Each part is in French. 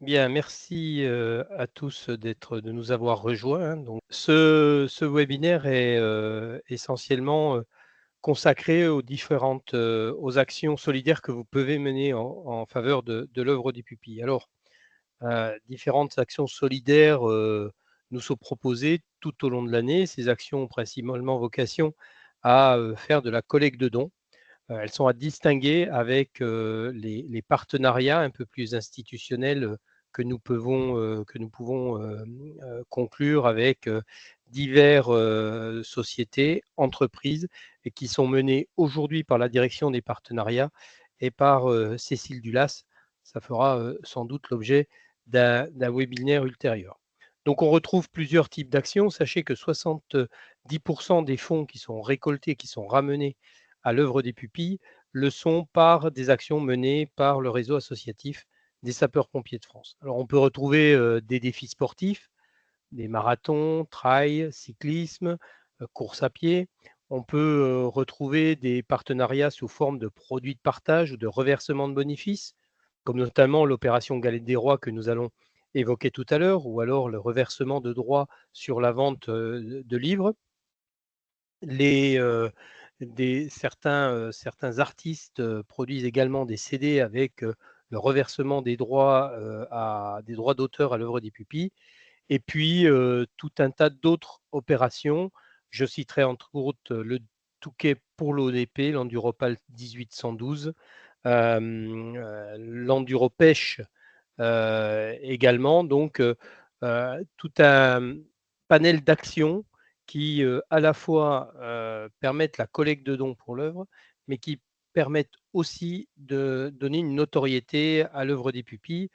Bien, merci à tous de nous avoir rejoints, hein. Donc, ce webinaire est essentiellement consacré aux actions solidaires que vous pouvez mener en faveur de l'œuvre des pupilles. Alors, différentes actions solidaires nous sont proposées tout au long de l'année. Ces actions ont principalement vocation à faire de la collecte de dons. Elles sont à distinguer avec les partenariats un peu plus institutionnels que nous pouvons conclure avec divers sociétés, entreprises, et qui sont menées aujourd'hui par la direction des partenariats et par Cécile Dulas. Ça fera sans doute l'objet d'un webinaire ultérieur. Donc on retrouve plusieurs types d'actions. Sachez que 70% des fonds qui sont récoltés, qui sont ramenés à l'œuvre des pupilles, le sont par des actions menées par le réseau associatif des sapeurs-pompiers de France. Alors on peut retrouver des défis sportifs, des marathons, trail, cyclisme, course à pied. On peut retrouver des partenariats sous forme de produits de partage ou de reversement de bénéfices, comme notamment l'opération Galette des Rois que nous allons évoquer tout à l'heure, ou alors le reversement de droits sur la vente de livres. Certains artistes produisent également des CD avec le reversement des droits des droits d'auteur à l'œuvre des pupilles. Et puis tout un tas d'autres opérations. Je citerai entre autres le Touquet pour l'ODP, l'Enduropal 1812, l'Enduropêche également. Donc tout un panel d'actions qui à la fois permettent la collecte de dons pour l'œuvre, mais qui permettent aussi de donner une notoriété à l'œuvre des pupilles.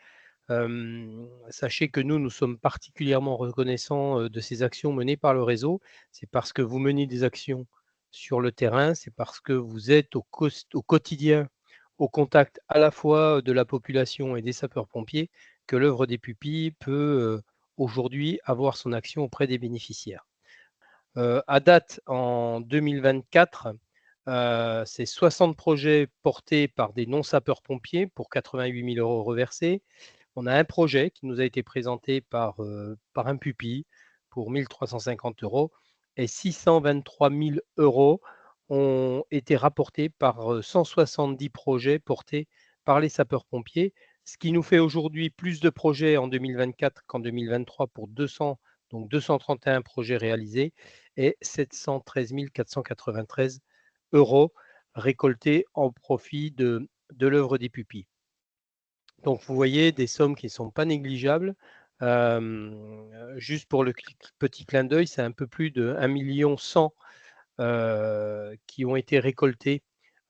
Sachez que nous sommes particulièrement reconnaissants de ces actions menées par le réseau. C'est parce que vous menez des actions sur le terrain, c'est parce que vous êtes au quotidien au contact à la fois de la population et des sapeurs-pompiers que l'œuvre des pupilles peut aujourd'hui avoir son action auprès des bénéficiaires. À date, en 2024, c'est 60 projets portés par des non-sapeurs-pompiers pour 88 000 € reversés. On a un projet qui nous a été présenté par un pupille pour 1 350 € et 623 000 € ont été rapportés par 170 projets portés par les sapeurs-pompiers, ce qui nous fait aujourd'hui plus de projets en 2024 qu'en 2023 pour 231 projets réalisés et 713 493 € récoltés en profit de l'œuvre des pupilles. Donc vous voyez des sommes qui ne sont pas négligeables. Juste pour le petit clin d'œil, c'est un peu plus de 1 100 000 qui ont été récoltés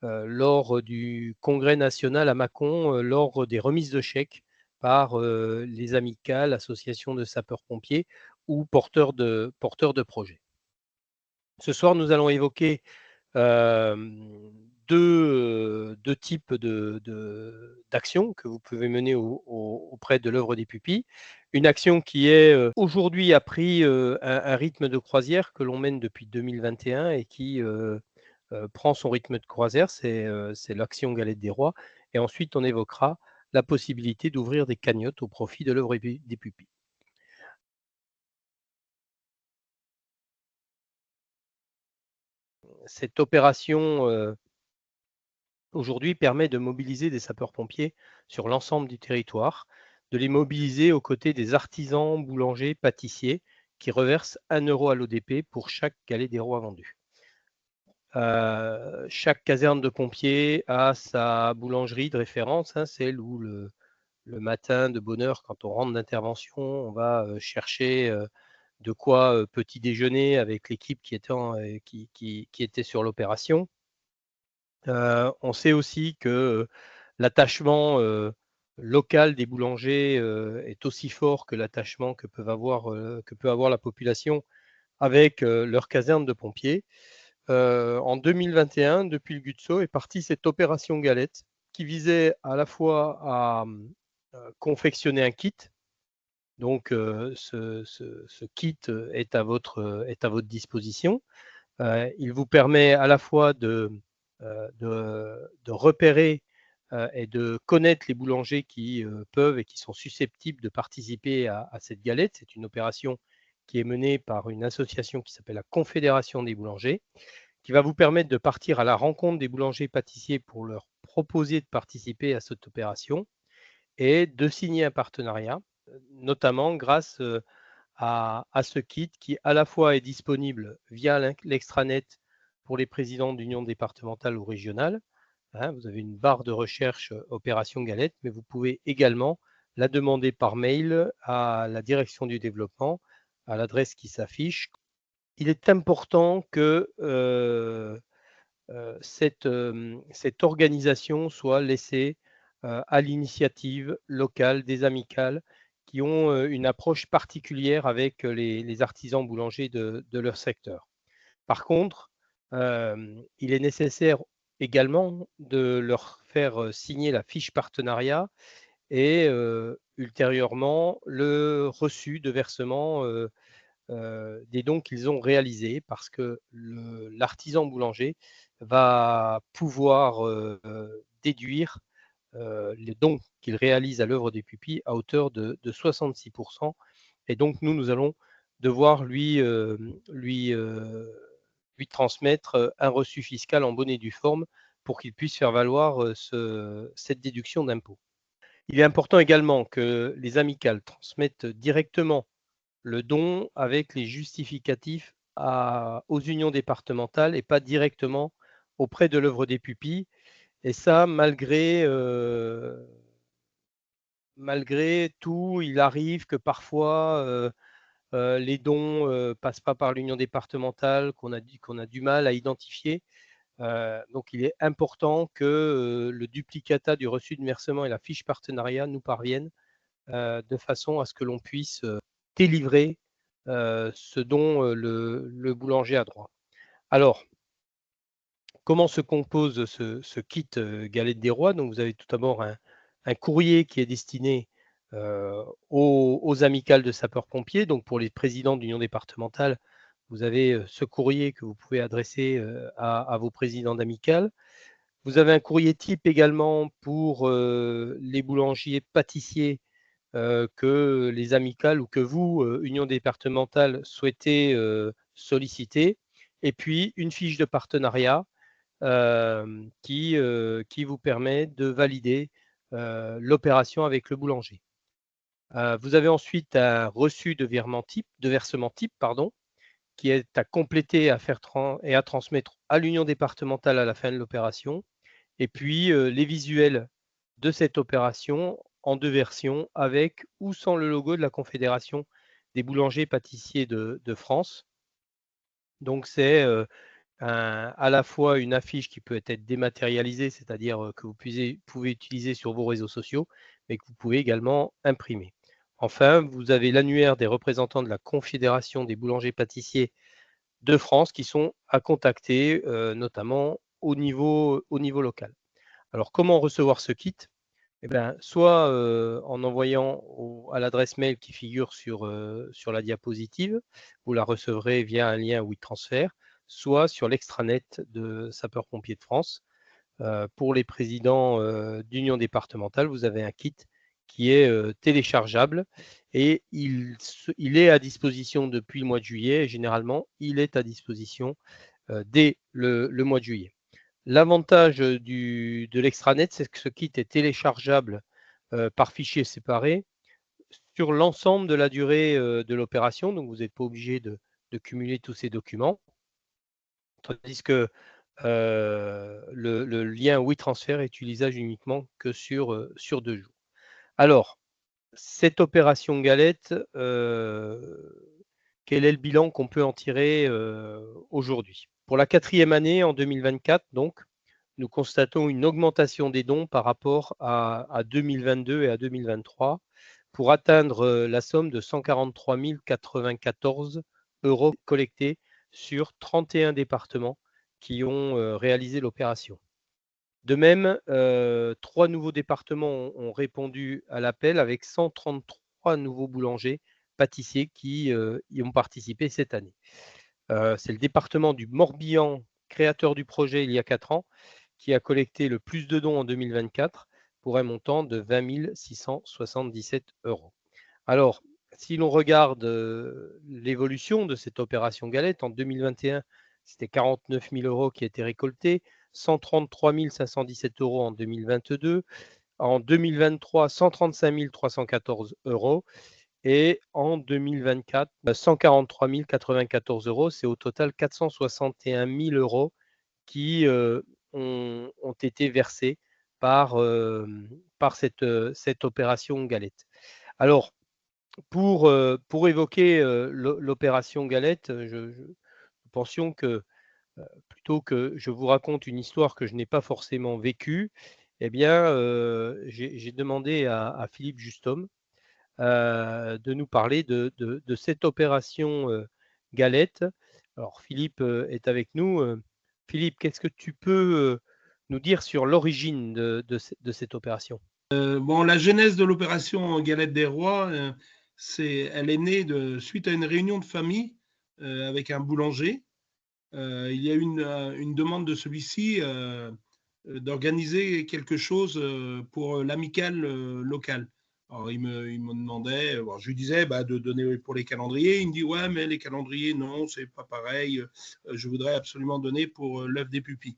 lors du congrès national à Mâcon, lors des remises de chèques par les amicales, associations de sapeurs-pompiers ou porteurs de projets. Ce soir, nous allons évoquer deux types d'actions que vous pouvez mener auprès de l'œuvre des pupilles. Une action qui est aujourd'hui a pris un rythme de croisière que l'on mène depuis 2021 et qui prend son rythme de croisière, c'est l'action Galette des Rois. Et ensuite, on évoquera la possibilité d'ouvrir des cagnottes au profit de l'œuvre des pupilles. Cette opération aujourd'hui permet de mobiliser des sapeurs-pompiers sur l'ensemble du territoire, de les mobiliser aux côtés des artisans, boulangers, pâtissiers qui reversent 1 € à l'ODP pour chaque Galette des Rois vendu. Chaque caserne de pompiers a sa boulangerie de référence, hein, celle où le matin de bonne heure, quand on rentre d'intervention, on va chercher de quoi petit déjeuner avec l'équipe qui était sur l'opération. On sait aussi que l'attachement local des boulangers est aussi fort que l'attachement que peut avoir la population avec leur caserne de pompiers. En 2021, depuis le GUTSO, est partie cette opération Galette qui visait à la fois à confectionner un kit. Donc ce kit est à votre disposition. Il vous permet à la fois de repérer est de connaître les boulangers qui peuvent et qui sont susceptibles de participer à cette galette. C'est une opération qui est menée par une association qui s'appelle la Confédération des boulangers, qui va vous permettre de partir à la rencontre des boulangers-pâtissiers pour leur proposer de participer à cette opération et de signer un partenariat, notamment grâce à ce kit qui à la fois est disponible via l'extranet pour les présidents d'union départementale ou régionale. Hein, vous avez une barre de recherche Opération Galette, mais vous pouvez également la demander par mail à la direction du développement, à l'adresse qui s'affiche. Il est important que cette organisation soit laissée à l'initiative locale des amicales qui ont une approche particulière avec les artisans boulangers de leur secteur. Par contre, il est nécessaire également de leur faire signer la fiche partenariat et ultérieurement le reçu de versement des dons qu'ils ont réalisés parce que l'artisan boulanger va pouvoir déduire les dons qu'il réalise à l'œuvre des pupilles à hauteur de 66%. Et donc, nous allons devoir lui transmettre un reçu fiscal en bonne et due forme pour qu'il puisse faire valoir cette déduction d'impôt. Il est important également que les amicales transmettent directement le don avec les justificatifs aux unions départementales et pas directement auprès de l'œuvre des pupilles. Et ça, malgré tout, il arrive que parfois les dons ne passent pas par l'union départementale, qu'on a du mal à identifier. Donc, il est important que le duplicata du reçu de versement et la fiche partenariat nous parviennent de façon à ce que l'on puisse délivrer ce dont le boulanger a droit. Alors, comment se compose ce kit Galette des Rois? Donc, vous avez tout d'abord un courrier qui est destiné aux amicales de sapeurs-pompiers. Donc, pour les présidents d'union départementale, vous avez ce courrier que vous pouvez adresser à vos présidents d'amicales. Vous avez un courrier type également pour les boulangers pâtissiers que les amicales ou que vous, union départementale, souhaitez solliciter. Et puis, une fiche de partenariat qui vous permet de valider l'opération avec le boulanger. Vous avez ensuite un reçu de versement type, pardon, qui est à compléter et à transmettre à l'union départementale à la fin de l'opération. Et puis, les visuels de cette opération en 2 versions, avec ou sans le logo de la Confédération des boulangers pâtissiers de France. Donc c'est à la fois une affiche qui peut être dématérialisée, c'est-à-dire que vous pouvez utiliser sur vos réseaux sociaux, mais que vous pouvez également imprimer. Enfin, vous avez l'annuaire des représentants de la Confédération des boulangers pâtissiers de France qui sont à contacter, notamment au niveau local. Alors, comment recevoir ce kit? Eh bien, soit en envoyant à l'adresse mail qui figure sur la diapositive, vous la recevrez via un lien WeTransfer, soit sur l'extranet de Sapeurs-Pompiers de France. Pour les présidents d'union départementale, vous avez un kit qui est téléchargeable et il est à disposition depuis le mois de juillet et généralement, il est à disposition dès le mois de juillet. L'avantage de l'extranet, c'est que ce kit est téléchargeable par fichier séparé sur l'ensemble de la durée de l'opération. Donc, vous n'êtes pas obligé de cumuler tous ces documents. Tandis que le lien WeTransfer est utilisable uniquement que sur 2 jours. Alors, cette opération galette, quel est le bilan qu'on peut en tirer aujourd'hui? Pour la 4e année, en 2024, donc, nous constatons une augmentation des dons par rapport à 2022 et à 2023 pour atteindre la somme de 143 094 € collectés sur 31 départements qui ont réalisé l'opération. De même, 3 nouveaux départements ont répondu à l'appel avec 133 nouveaux boulangers pâtissiers qui y ont participé cette année. C'est le département du Morbihan, créateur du projet il y a 4 ans, qui a collecté le plus de dons en 2024 pour un montant de 20 677 €. Alors, si l'on regarde l'évolution de cette opération galette, en 2021, c'était 49 000 € qui étaient récoltés, 133 517 € en 2022, en 2023, 135 314 € et en 2024, 143 094 €. C'est au total 461 000 € qui ont été versés par cette opération galette. Alors, pour évoquer l'opération galette, nous pensions que plutôt que je vous raconte une histoire que je n'ai pas forcément vécue, eh bien, j'ai demandé à Philippe Justhomme de nous parler de cette opération galette. Alors, Philippe est avec nous. Philippe, qu'est-ce que tu peux nous dire sur l'origine de cette opération? Bon, la genèse de l'opération Galette des Rois, elle est née suite à une réunion de famille avec un boulanger. Il y a eu une demande de celui-ci d'organiser quelque chose pour l'amicale locale. Alors, il me demandait, alors, je lui disais de donner pour les calendriers. Il me dit, ouais, mais les calendriers, non, c'est pas pareil. Je voudrais absolument donner pour l'œuf des pupilles.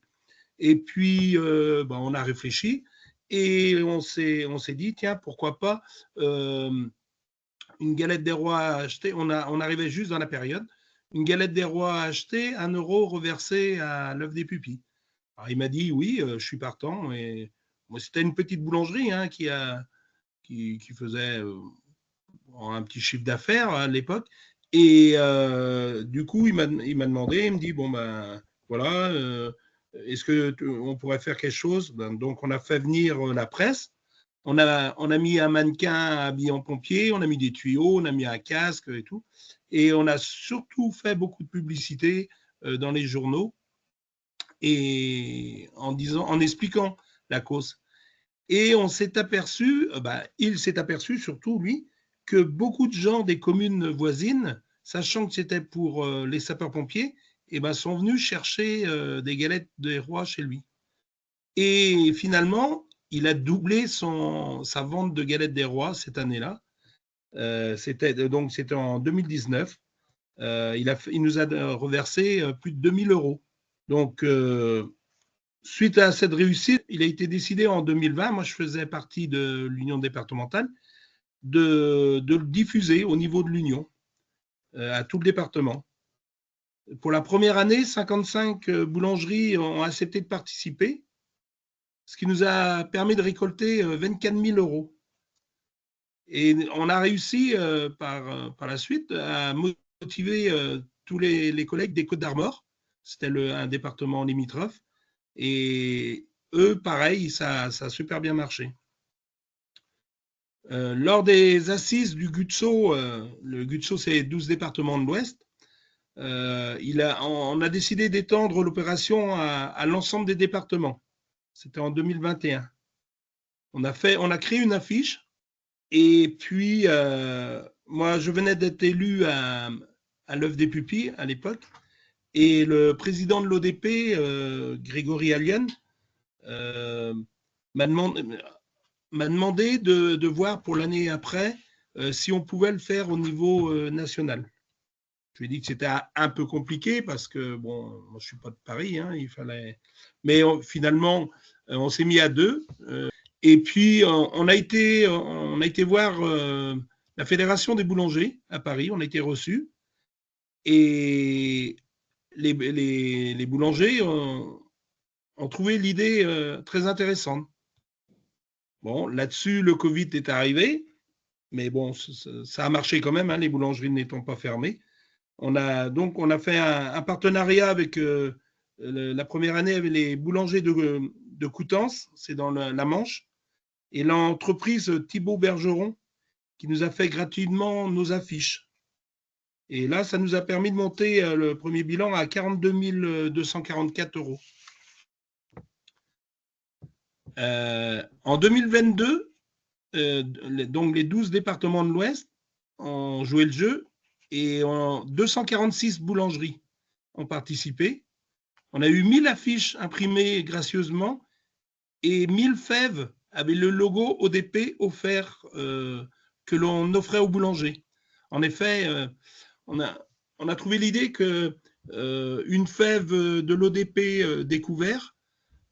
Et puis, on a réfléchi et on s'est dit, tiens, pourquoi pas une galette des rois à acheter. On arrivait juste dans la période. Une galette des rois à acheter, 1 € reversé à l'œuf des pupilles. Alors, il m'a dit, oui, je suis partant. Et moi, c'était une petite boulangerie qui faisait un petit chiffre d'affaires à l'époque. Et du coup, il m'a demandé, il me dit, bon, ben voilà, est-ce qu'on pourrait faire quelque chose? Donc, on a fait venir la presse. On a mis un mannequin habillé en pompier, on a mis des tuyaux, on a mis un casque et tout. Et on a surtout fait beaucoup de publicité dans les journaux et en expliquant la cause. Et on s'est aperçu, il s'est aperçu surtout, lui, que beaucoup de gens des communes voisines, sachant que c'était pour les sapeurs-pompiers, sont venus chercher des galettes des rois chez lui. Et finalement, il a doublé sa vente de galettes des rois cette année-là. C'était en 2019. Il nous a reversé plus de 2 000 €. Donc, suite à cette réussite, il a été décidé en 2020, moi je faisais partie de l'union départementale, de le diffuser au niveau de l'union, à tout le département. Pour la première année, 55 boulangeries ont accepté de participer, ce qui nous a permis de récolter 24 000 €. Et on a réussi par la suite à motiver tous les collègues des Côtes-d'Armor. C'était un département limitrophe. Et eux, pareil, ça a super bien marché. Lors des assises du GUTSO, le GUTSO, c'est 12 départements de l'Ouest, on a décidé d'étendre l'opération à l'ensemble des départements. C'était en 2021. On a créé une affiche et puis moi, je venais d'être élu à l'œuf des pupilles à l'époque et le président de l'ODP, Grégory Allion, m'a demandé de voir pour l'année après si on pouvait le faire au niveau national. Je lui ai dit que c'était un peu compliqué parce que, bon, moi, je ne suis pas de Paris, hein, il fallait. Mais finalement, on s'est mis à deux. Et puis, on a été voir la Fédération des boulangers à Paris. On a été reçus. Et les boulangers ont trouvé l'idée très intéressante. Bon, là-dessus, le Covid est arrivé, mais bon, ça a marché quand même, hein, les boulangeries n'étant pas fermées. On a fait un partenariat avec la première année avec les boulangers de Coutances, c'est dans la Manche, et l'entreprise Thibaut Bergeron, qui nous a fait gratuitement nos affiches. Et là, ça nous a permis de monter le premier bilan à 42 244 €. En 2022, donc les 12 départements de l'Ouest ont joué le jeu et 246 boulangeries ont participé. On a eu 1000 affiches imprimées gracieusement et 1000 fèves avec le logo ODP offert que l'on offrait au boulanger. En effet, on a trouvé l'idée que une fève de l'ODP découvert,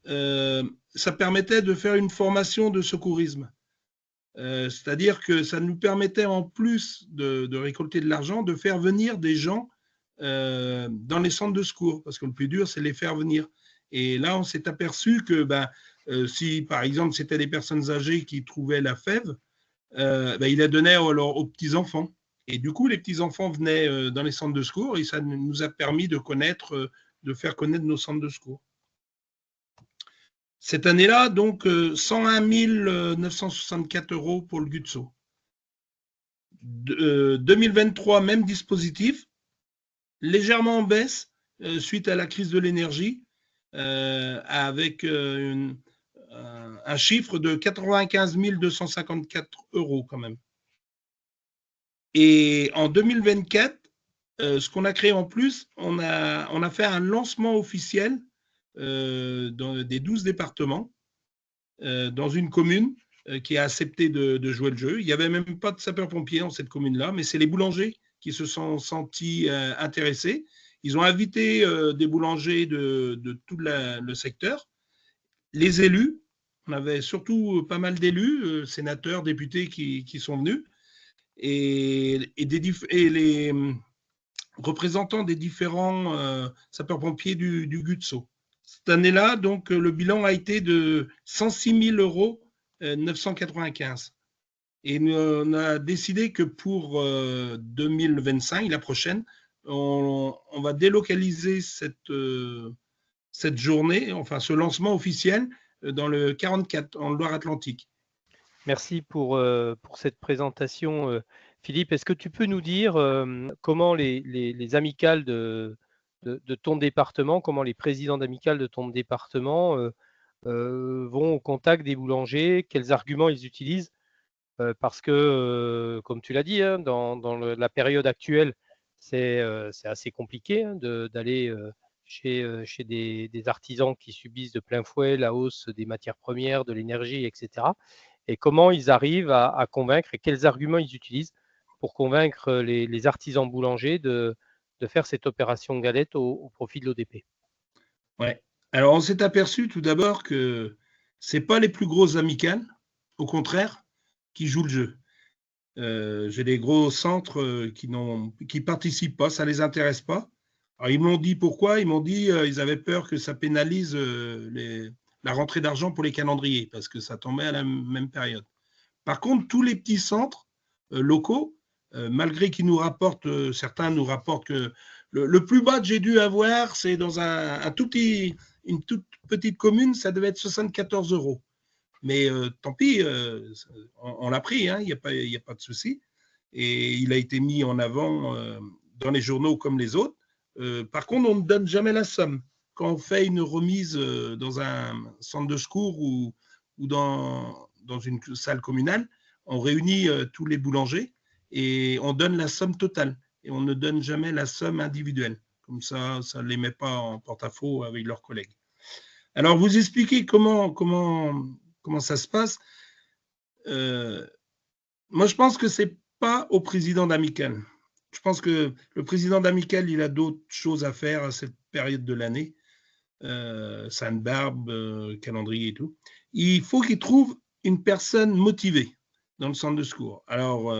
ça permettait de faire une formation de secourisme. C'est-à-dire que ça nous permettait, en plus de récolter de l'argent, de faire venir des gens dans les centres de secours, parce que le plus dur, c'est les faire venir. Et là, on s'est aperçu que si, par exemple, c'était des personnes âgées qui trouvaient la fève, ils la donnaient aux petits-enfants. Et du coup, les petits-enfants venaient dans les centres de secours et ça nous a permis de faire connaître nos centres de secours. Cette année-là, donc, 101 964 € pour le GUTSO. 2023, même dispositif, légèrement en baisse suite à la crise de l'énergie, avec un chiffre de 95 254 € quand même. Et en 2024, ce qu'on a créé en plus, on a fait un lancement officiel dans des 12 départements, dans une commune qui a accepté de jouer le jeu. Il n'y avait même pas de sapeurs-pompiers dans cette commune-là, mais c'est les boulangers qui se sont sentis intéressés. Ils ont invité des boulangers de tout le secteur, les élus. On avait surtout pas mal d'élus, sénateurs, députés qui sont venus, et les représentants des différents sapeurs-pompiers du GUTSO. Cette année-là, donc, le bilan a été de 106 000 995 €. Et on a décidé que pour 2025, la prochaine, on va délocaliser cette journée, enfin ce lancement officiel, dans le 44, en Loire-Atlantique. Merci pour cette présentation, Philippe. Est-ce que tu peux nous dire comment les amicales de ton département, comment les présidents d'amicales de ton département vont au contact des boulangers, quels arguments ils utilisent? Parce que, comme tu l'as dit, hein, dans la période actuelle, c'est assez compliqué hein, d'aller chez des artisans qui subissent de plein fouet la hausse des matières premières, de l'énergie, etc. Et comment ils arrivent à convaincre et quels arguments ils utilisent pour convaincre les artisans boulangers de faire cette opération galette au profit de l'ODP. Ouais. Alors, on s'est aperçu tout d'abord que ce n'est pas les plus grosses amicales, au contraire, qui jouent le jeu. J'ai des gros centres qui participent pas, ça les intéresse pas. Alors, ils m'ont dit pourquoi. Ils m'ont dit ils avaient peur que ça pénalise la rentrée d'argent pour les calendriers, parce que ça tombait à la même période. Par contre, tous les petits centres locaux, malgré qu'ils nous rapportent, certains nous rapportent que le plus bas que j'ai dû avoir, c'est dans une toute petite commune, ça devait être 74 €. Mais tant pis, on l'a pris, hein, il n'y a pas de souci. Et il a été mis en avant dans les journaux comme les autres. Par contre, on ne donne jamais la somme. Quand on fait une remise dans un centre de secours ou dans une salle communale, on réunit tous les boulangers et on donne la somme totale. Et on ne donne jamais la somme individuelle. Comme ça ne les met pas en porte-à-faux avec leurs collègues. Alors, vous expliquez comment ça se passe. Moi, je pense que ce n'est pas au président d'amicale. Je pense que le président d'amicale, il a d'autres choses à faire à cette période de l'année. Sainte-Barbe, calendrier et tout. Il faut qu'il trouve une personne motivée dans le centre de secours. Alors,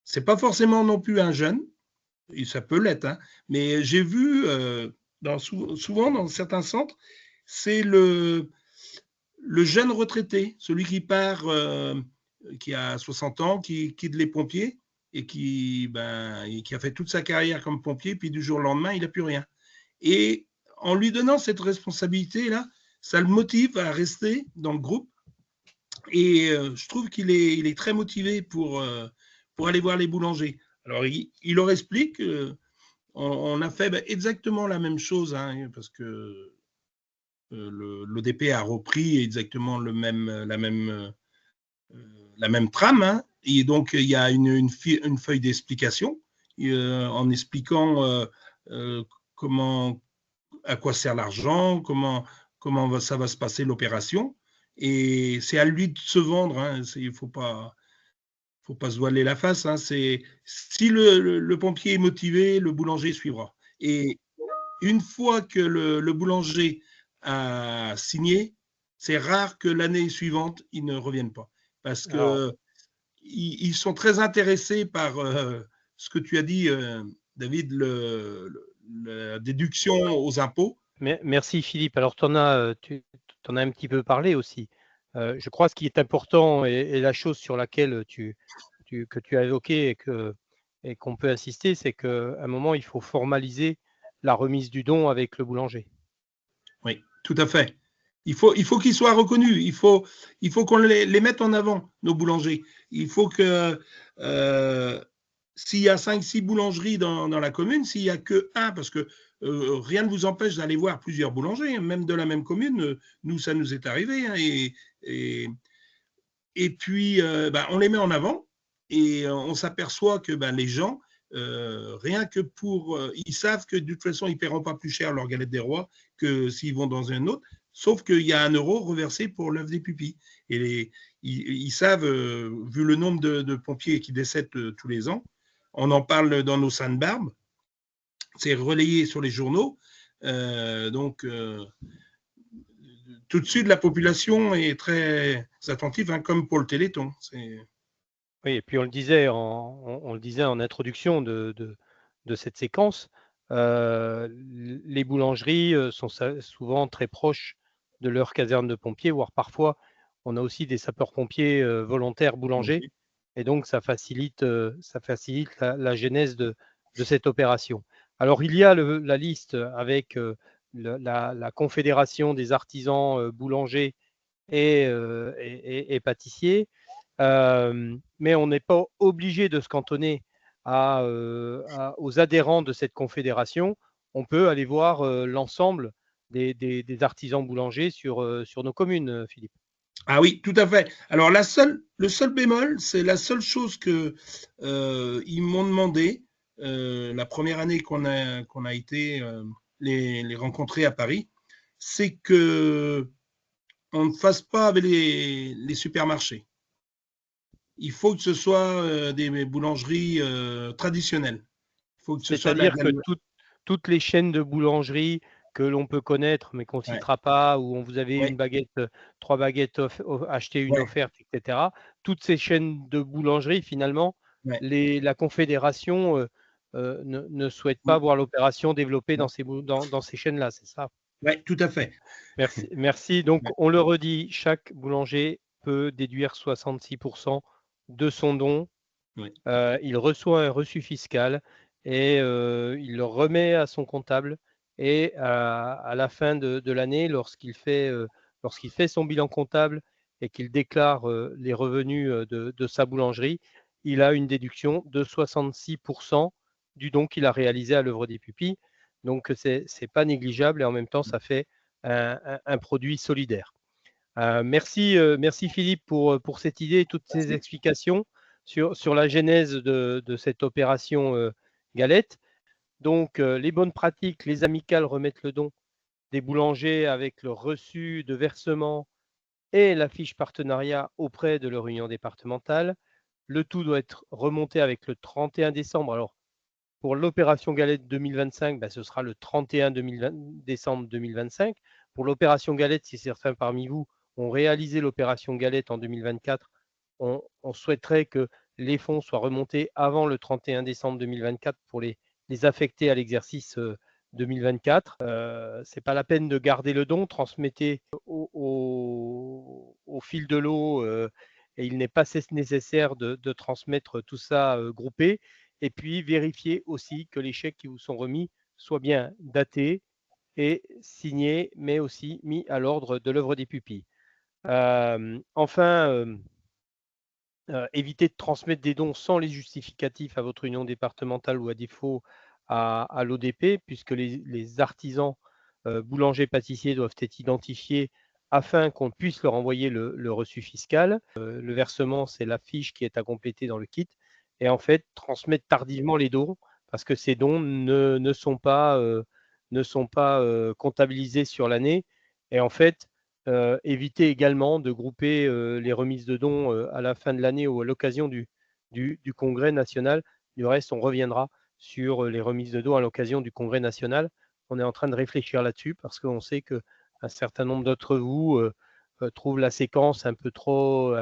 ce n'est pas forcément non plus un jeune, et ça peut l'être, hein, mais j'ai vu souvent dans certains centres, c'est le jeune retraité, celui qui part, qui a 60 ans, qui quitte les pompiers et qui a fait toute sa carrière comme pompier, puis du jour au lendemain, il n'a plus rien. Et en lui donnant cette responsabilité-là, ça le motive à rester dans le groupe. Et je trouve qu'il est très motivé pour aller voir les boulangers. Alors, il leur explique, on a fait exactement la même chose, hein, parce que l'ODP a repris exactement la même trame, hein, et donc il y a une feuille d'explication en expliquant comment à quoi sert l'argent, ça va se passer l'opération. Et c'est à lui de se vendre. Hein. Il ne faut pas se voiler la face. Hein. Si le pompier est motivé, le boulanger suivra. Et une fois que le boulanger a signé, c'est rare que l'année suivante, il ne revienne pas. Parce Alors, que ils sont très intéressés par ce que tu as dit, David, la déduction aux impôts. merci Philippe. Alors, tu en as un petit peu parlé aussi. Je crois que ce qui est important et la chose sur laquelle que tu as évoqué et qu'on peut insister, c'est qu'à un moment, il faut formaliser la remise du don avec le boulanger. Oui, tout à fait. Il faut qu'ils soient reconnus. Il faut qu'on les mette en avant, nos boulangers. Il faut que s'il y a 5-6 boulangeries dans la commune, s'il n'y a que un, parce que rien ne vous empêche d'aller voir plusieurs boulangers, hein, même de la même commune. Nous, ça nous est arrivé. Hein, et puis, on les met en avant et on s'aperçoit que les gens, rien que ils savent que de toute façon, ils ne paieront pas plus cher leur galette des rois que s'ils vont dans un autre, sauf qu'il y a 1 € reversé pour l'œuf des pupilles. Et ils savent, vu le nombre de pompiers qui décèdent tous les ans, on en parle dans nos Sainte-Barbe, c'est relayé sur les journaux. Donc, tout de suite, la population est très attentive, hein, comme pour le Téléthon. Oui, et puis on le disait en introduction de cette séquence, les boulangeries sont souvent très proches de leur caserne de pompiers, voire parfois on a aussi des sapeurs-pompiers volontaires boulangers, et donc ça facilite la genèse de cette opération. Alors il y a la liste avec la Confédération des artisans boulangers et pâtissiers. Mais on n'est pas obligé de se cantonner aux adhérents de cette confédération. On peut aller voir l'ensemble des artisans boulangers sur nos communes, Philippe. Ah oui, tout à fait. Alors le seul bémol, c'est la seule chose que ils m'ont demandé la première année qu'on a été les rencontrer à Paris, c'est que on ne fasse pas avec les supermarchés. Il faut que ce soit des boulangeries traditionnelles. Il faut que ce soit C'est-à-dire que toutes les chaînes de boulangerie que l'on peut connaître, mais qu'on ne ouais, citera pas, où vous avez ouais, une baguette, 3 baguettes achetées, une ouais, offerte, etc. Toutes ces chaînes de boulangerie, finalement, ouais. la Confédération ne souhaite pas voir l'opération développée dans ces chaînes-là, c'est ça? Ouais, tout à fait. Merci, merci. Donc, Ouais, on le redit, chaque boulanger peut déduire 66% de son don. ouais. Il reçoit un reçu fiscal et il le remet à son comptable, et à la fin de l'année, lorsqu'il fait son bilan comptable et qu'il déclare les revenus de sa boulangerie, il a une déduction de 66% du don qu'il a réalisé à l'œuvre des pupilles. Donc, c'est pas négligeable, et en même temps, ça fait un produit solidaire. Merci Philippe pour cette idée et toutes ces Merci. explications sur la genèse de cette opération Galette. Donc, les bonnes pratiques, les amicales remettent le don des boulangers avec le reçu de versement et la fiche partenariat auprès de leur union départementale. Le tout doit être remonté avec le 31 décembre. Alors, pour l'opération Galette 2025, ce sera le 31 décembre 2025. Pour l'opération Galette, si certains parmi vous ont réalisé l'opération Galette en 2024, on souhaiterait que les fonds soient remontés avant le 31 décembre 2024 pour les affecter à l'exercice 2024. Ce n'est pas la peine de garder le don, transmettez au fil de l'eau, et il n'est pas nécessaire de transmettre tout ça groupé. Et puis, vérifiez aussi que les chèques qui vous sont remis soient bien datés et signés, mais aussi mis à l'ordre de l'œuvre des pupilles. Enfin, évitez de transmettre des dons sans les justificatifs à votre union départementale ou à défaut à l'ODP, puisque les artisans boulangers pâtissiers doivent être identifiés afin qu'on puisse leur envoyer le reçu fiscal. Le versement, c'est la fiche qui est à compléter dans le kit. Et en fait, transmettre tardivement les dons, parce que ces dons ne sont pas ne sont pas comptabilisés sur l'année. Et en fait, éviter également de grouper les remises de dons à la fin de l'année ou à l'occasion du congrès national. Du reste, on reviendra sur les remises de dons à l'occasion du congrès national. On est en train de réfléchir là-dessus parce qu'on sait qu'un certain nombre d'entre vous trouvent la séquence un peu trop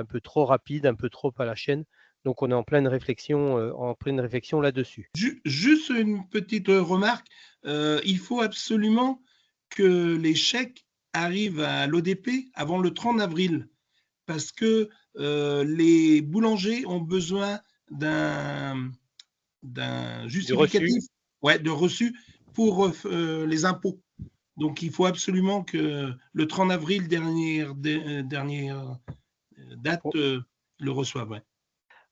rapide, un peu trop à la chaîne. Donc, on est en pleine réflexion là-dessus. Juste une petite remarque, il faut absolument que les chèques arrivent à l'ODP avant le 30 avril, parce que les boulangers ont besoin d'un justificatif, de reçu pour les impôts. Donc, il faut absolument que le 30 avril, dernière date, le reçoivent. Ouais.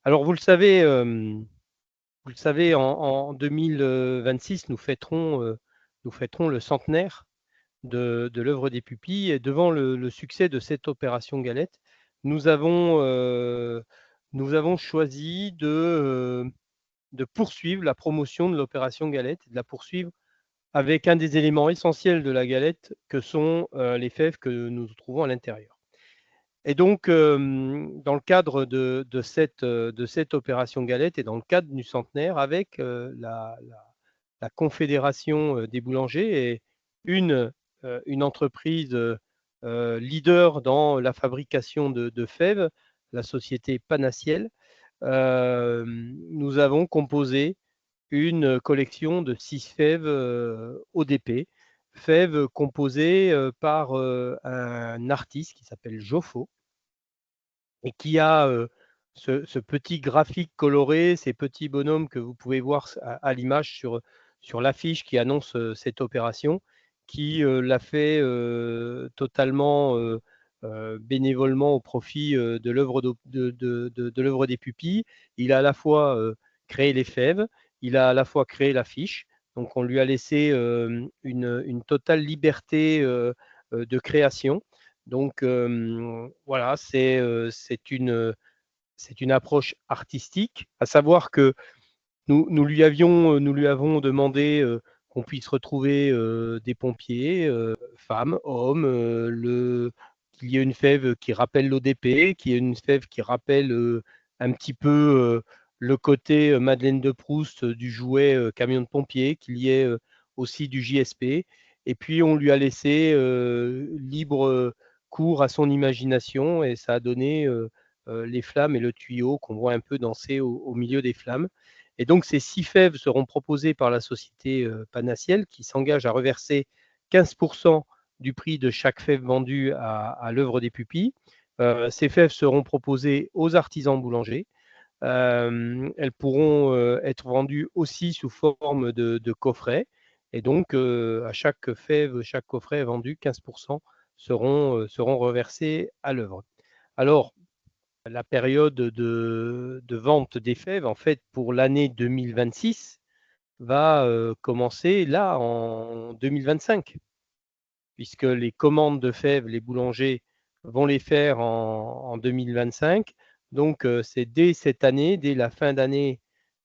Alors, vous le savez, en 2026, nous fêterons le centenaire de l'œuvre des pupilles. Et devant le succès de cette opération Galette, nous avons choisi de poursuivre la promotion de l'opération Galette, de la poursuivre avec un des éléments essentiels de la galette que sont les fèves que nous trouvons à l'intérieur. Et donc, dans le cadre de cette opération Galette et dans le cadre du centenaire, avec la Confédération des boulangers et une entreprise leader dans la fabrication de fèves, la société Panaciel, nous avons composé une collection de 6 fèves ODP, fèves composées par un artiste qui s'appelle Joffo et qui a ce petit graphique coloré, ces petits bonhommes que vous pouvez voir à l'image sur l'affiche qui annonce cette opération, qui l'a fait totalement bénévolement au profit de l'œuvre des pupilles. Il a à la fois créé les fèves, il a à la fois créé l'affiche. Donc on lui a laissé une totale liberté de création. Donc voilà, c'est une approche artistique, à savoir que nous lui avons demandé qu'on puisse retrouver des pompiers, femmes, hommes, qu'il y ait une fève qui rappelle l'ODP, qu'il y ait une fève qui rappelle un petit peu le côté Madeleine de Proust du jouet camion de pompier, qu'il y ait aussi du JSP. Et puis on lui a laissé libre cours à son imagination et ça a donné les flammes et le tuyau qu'on voit un peu danser au milieu des flammes. Et donc, ces 6 fèves seront proposées par la société Panaciel qui s'engage à reverser 15% du prix de chaque fève vendue à l'œuvre des pupilles. Ces fèves seront proposées aux artisans boulangers. Elles pourront être vendues aussi sous forme de coffret. Et donc, à chaque fève, chaque coffret vendu, 15% seront reversés à l'œuvre. Alors, la période de vente des fèves, en fait, pour l'année 2026, va commencer là en 2025, puisque les commandes de fèves, les boulangers vont les faire en 2025. Donc, c'est dès cette année, dès la fin d'année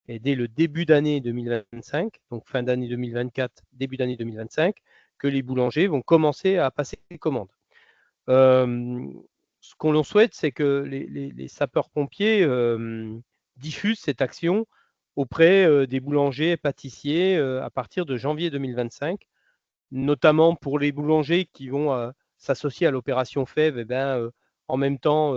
et dès le début d'année 2025, donc fin d'année 2024, début d'année 2025, que les boulangers vont commencer à passer les commandes. Ce qu'on l'on souhaite, c'est que les sapeurs-pompiers diffusent cette action auprès des boulangers et pâtissiers à partir de janvier 2025, notamment pour les boulangers qui vont s'associer à l'opération fèves, et ben, en même temps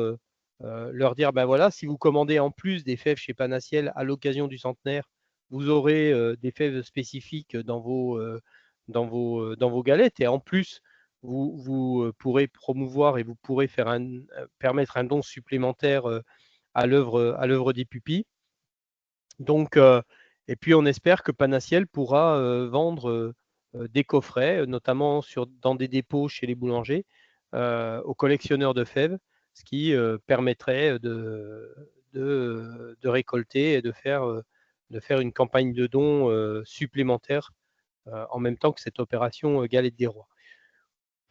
leur dire, ben voilà, si vous commandez en plus des fèves chez Panaciel à l'occasion du centenaire, vous aurez des fèves spécifiques dans vos galettes et en plus, vous pourrez promouvoir et vous pourrez permettre un don supplémentaire à l'œuvre des pupilles. Donc, et puis on espère que Panaciel pourra vendre des coffrets, notamment dans des dépôts chez les boulangers, aux collectionneurs de fèves, ce qui permettrait de récolter et de faire une campagne de dons supplémentaire en même temps que cette opération Galette des Rois.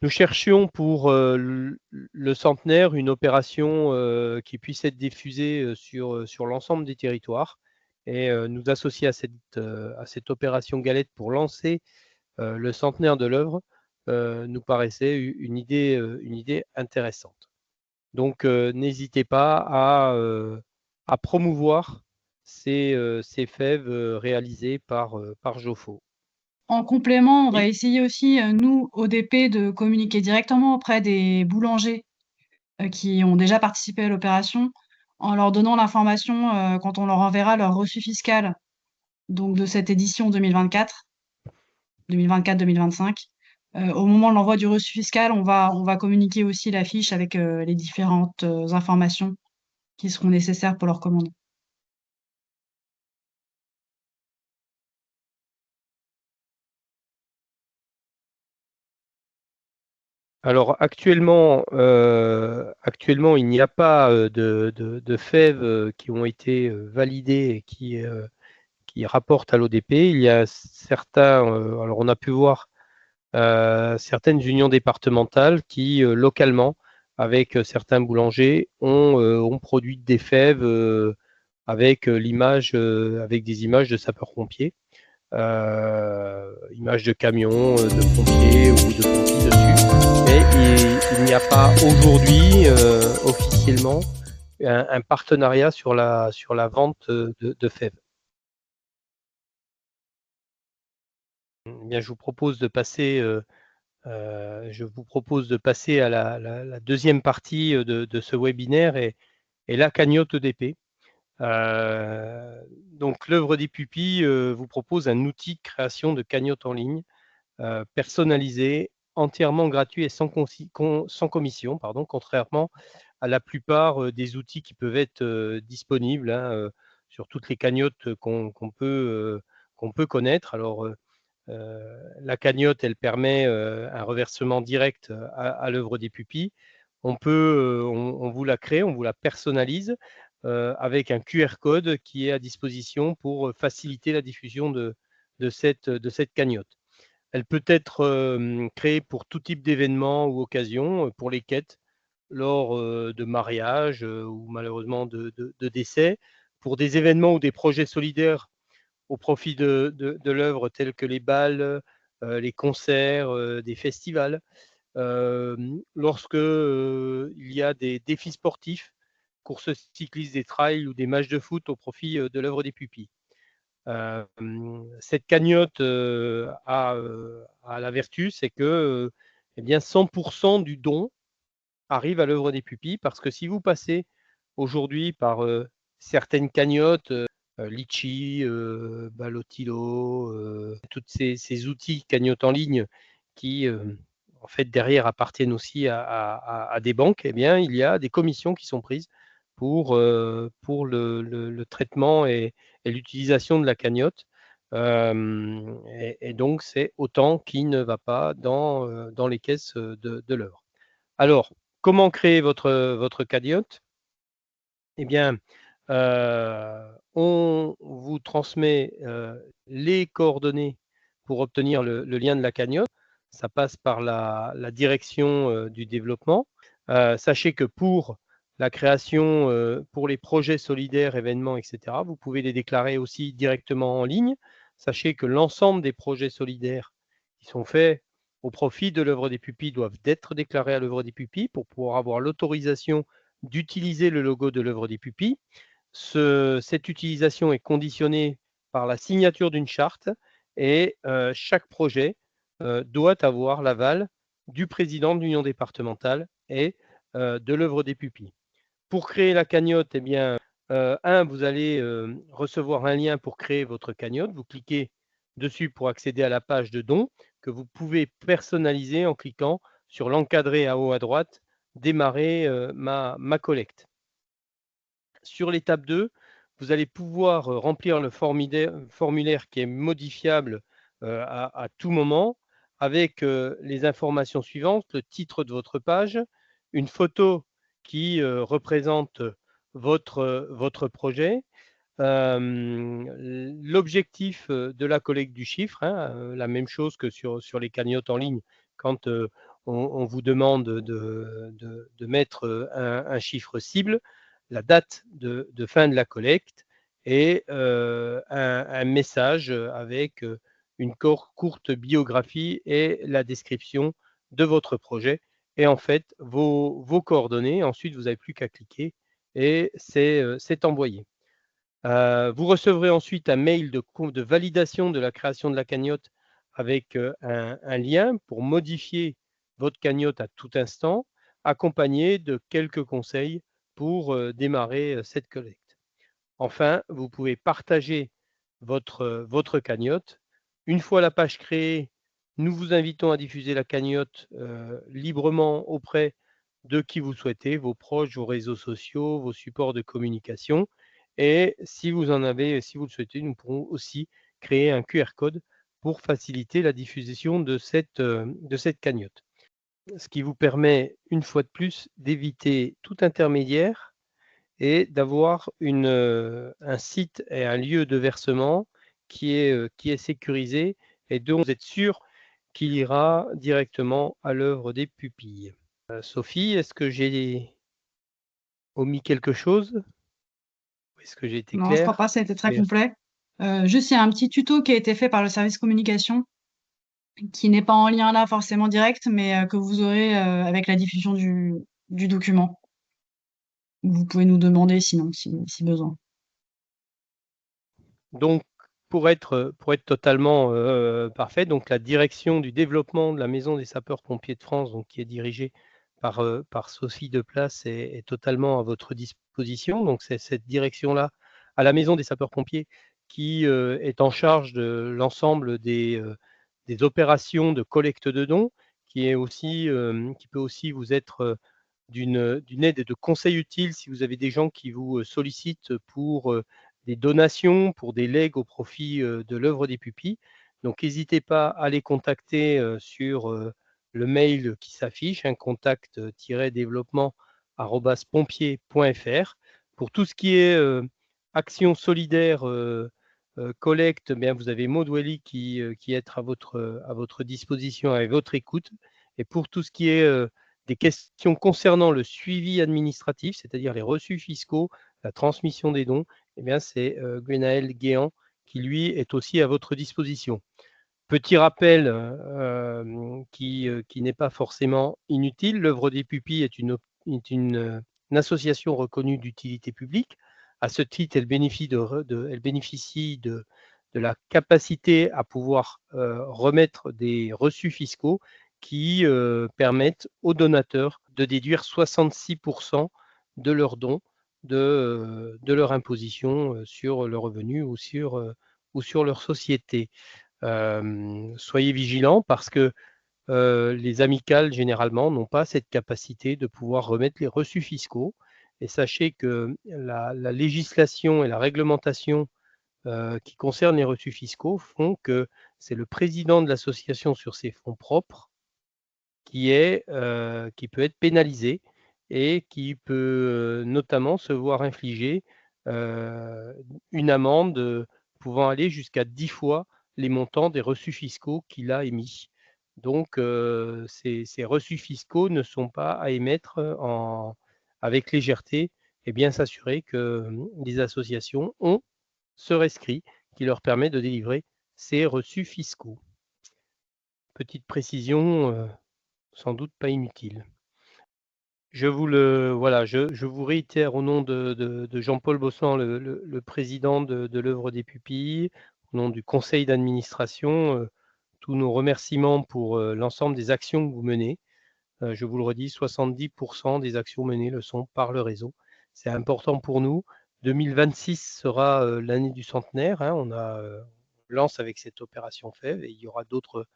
Nous cherchions pour le centenaire une opération qui puisse être diffusée sur l'ensemble des territoires et nous associer à cette opération Galette pour lancer le centenaire de l'œuvre nous paraissait une idée intéressante. Donc, n'hésitez pas à promouvoir ces fèves réalisées par Joffo. En complément, on va Oui. essayer aussi, nous, ODP, de communiquer directement auprès des boulangers qui ont déjà participé à l'opération, en leur donnant l'information quand on leur enverra leur reçu fiscal, donc de cette édition 2024-2025. Au moment de l'envoi du reçu fiscal, on va communiquer aussi la fiche avec les différentes informations qui seront nécessaires pour leur commande. Alors actuellement, il n'y a pas de fèves qui ont été validées et qui rapportent à l'ODP. Il y a certains, alors on a pu voir certaines unions départementales qui, localement, avec certains boulangers, ont produit des fèves avec avec des images de sapeurs-pompiers, images de camions, de pompiers ou de pompiers dessus. Mais il n'y a pas aujourd'hui officiellement un partenariat sur la vente de fèves. Eh bien, je vous propose de passer à la deuxième partie de ce webinaire et la cagnotte EDP. Donc, l'œuvre des pupilles vous propose un outil de création de cagnotte en ligne personnalisé, entièrement gratuit et sans commission, contrairement à la plupart des outils qui peuvent être disponibles sur toutes les cagnottes qu'on peut connaître. Alors, la cagnotte, elle permet un reversement direct à l'œuvre des pupilles. On vous la crée, on vous la personnalise avec un QR code qui est à disposition pour faciliter la diffusion de cette cagnotte. Elle peut être créée pour tout type d'événements ou occasions, pour les quêtes, lors de mariages ou malheureusement de décès, pour des événements ou des projets solidaires au profit de l'œuvre tels que les bals, les concerts, des festivals. Lorsque il y a des défis sportifs, courses cyclistes, des trails ou des matchs de foot au profit de l'œuvre des pupilles. Cette cagnotte a la vertu, c'est que eh bien 100% du don arrive à l'œuvre des pupilles, parce que si vous passez aujourd'hui par certaines cagnottes, Litchi, Balotilo, tous ces outils cagnottes en ligne qui, en fait, derrière appartiennent aussi à des banques, eh bien, il y a des commissions qui sont prises pour le traitement et l'utilisation de la cagnotte. Et donc, c'est autant qui ne va pas dans les caisses de l'œuvre. Alors, comment créer votre cagnotte? Eh bien, on vous transmet les coordonnées pour obtenir le lien de la cagnotte. Ça passe par la direction du développement. Sachez que pour la création, pour les projets solidaires, événements, etc., vous pouvez les déclarer aussi directement en ligne. Sachez que l'ensemble des projets solidaires qui sont faits au profit de l'œuvre des pupilles doivent être déclarés à l'œuvre des pupilles pour pouvoir avoir l'autorisation d'utiliser le logo de l'œuvre des pupilles. Cette utilisation est conditionnée par la signature d'une charte et chaque projet doit avoir l'aval du président de l'union départementale et de l'œuvre des pupilles. Pour créer la cagnotte, eh bien, vous allez recevoir un lien pour créer votre cagnotte. Vous cliquez dessus pour accéder à la page de dons que vous pouvez personnaliser en cliquant sur l'encadré en haut à droite, démarrer ma collecte. Sur l'étape 2, vous allez pouvoir remplir le formulaire qui est modifiable à tout moment avec les informations suivantes: le titre de votre page, une photo qui représente votre projet, l'objectif de la collecte du chiffre, la même chose que sur les cagnottes en ligne quand on vous demande de mettre un chiffre cible, la date de fin de la collecte et un message avec une courte biographie et la description de votre projet et en fait vos coordonnées. Ensuite, vous n'avez plus qu'à cliquer et c'est envoyé. Vous recevrez ensuite un mail de validation de la création de la cagnotte avec un lien pour modifier votre cagnotte à tout instant, accompagné de quelques conseils pour démarrer cette collecte. Enfin, vous pouvez partager votre cagnotte. Une fois la page créée, nous vous invitons à diffuser la cagnotte librement auprès de qui vous souhaitez, vos proches, vos réseaux sociaux, vos supports de communication. Et si vous le souhaitez, nous pourrons aussi créer un QR code pour faciliter la diffusion de cette cagnotte. Ce qui vous permet, une fois de plus, d'éviter tout intermédiaire et d'avoir un site et un lieu de versement qui est sécurisé et dont vous êtes sûr qu'il ira directement à l'œuvre des pupilles. Sophie, est-ce que j'ai omis quelque chose? Est-ce que j'ai été Non, je crois clair? pas, ça a été très Merci. complet. Juste, il y a un petit tuto qui a été fait par le service communication, qui n'est pas en lien là forcément direct, mais que vous aurez avec la diffusion du document. Vous pouvez nous demander sinon, si besoin. Donc, pour être totalement parfait, donc la direction du développement de la Maison des sapeurs-pompiers de France, donc, qui est dirigée par Sophie Deplace, est totalement à votre disposition. Donc, c'est cette direction-là, à la Maison des sapeurs-pompiers, qui est en charge de l'ensemble des opérations de collecte de dons, qui peut aussi vous être d'une aide et de conseils utiles si vous avez des gens qui vous sollicitent pour des donations, pour des legs au profit de l'œuvre des pupilles. Donc, n'hésitez pas à les contacter sur le mail qui s'affiche, contact-développement@pompier.fr. Pour tout ce qui est action solidaire, collecte, bien, vous avez Maud Welly qui est à votre disposition et à votre écoute. Et pour tout ce qui est des questions concernant le suivi administratif, c'est-à-dire les reçus fiscaux, la transmission des dons, eh bien, c'est Gwenaël Guéant qui, lui, est aussi à votre disposition. Petit rappel qui n'est pas forcément inutile, l'œuvre des pupilles est une association reconnue d'utilité publique. À ce titre, elle bénéficie de la capacité à pouvoir remettre des reçus fiscaux qui permettent aux donateurs de déduire 66% de leurs dons de leur imposition sur le revenu ou sur leur société. Soyez vigilants parce que les amicales, généralement, n'ont pas cette capacité de pouvoir remettre les reçus fiscaux. Et sachez que la législation et la réglementation qui concernent les reçus fiscaux font que c'est le président de l'association sur ses fonds propres qui peut être pénalisé et qui peut notamment se voir infliger une amende pouvant aller jusqu'à 10 fois les montants des reçus fiscaux qu'il a émis. Donc, ces reçus fiscaux ne sont pas à émettre avec légèreté et bien s'assurer que les associations ont ce rescrit qui leur permet de délivrer ces reçus fiscaux. Petite précision, sans doute pas inutile. Je vous réitère au nom de Jean-Paul Bossan, le président de l'œuvre des pupilles, au nom du conseil d'administration, tous nos remerciements pour l'ensemble des actions que vous menez. Je vous le redis, 70% des actions menées le sont par le réseau. C'est important pour nous. 2026 sera l'année du centenaire. On lance avec cette opération FEV et il y aura d'autres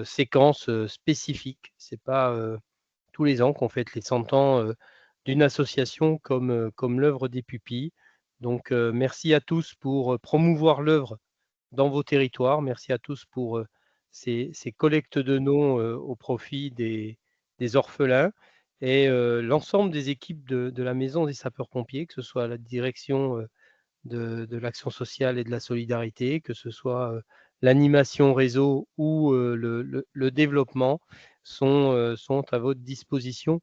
séquences spécifiques. C'est pas tous les ans qu'on fête les 100 ans d'une association comme l'œuvre des pupilles. Donc, merci à tous pour promouvoir l'œuvre dans vos territoires. Merci à tous pour ces collectes de dons au profit des orphelins et l'ensemble des équipes de la Maison des sapeurs-pompiers, que ce soit la direction de l'action sociale et de la solidarité, que ce soit l'animation réseau ou le développement, sont à votre disposition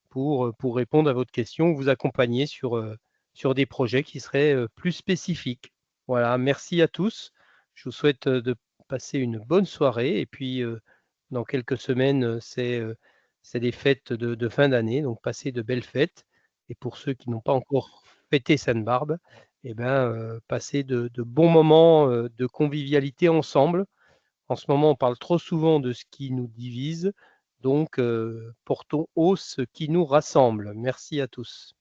pour répondre à votre question, vous accompagner sur des projets qui seraient plus spécifiques. Voilà, merci à tous. Je vous souhaite de passez une bonne soirée et puis dans quelques semaines, c'est les fêtes de fin d'année, donc passez de belles fêtes et pour ceux qui n'ont pas encore fêté Sainte-Barbe, eh ben, passez de bons moments, de convivialité ensemble. En ce moment, on parle trop souvent de ce qui nous divise, donc portons haut ce qui nous rassemble. Merci à tous.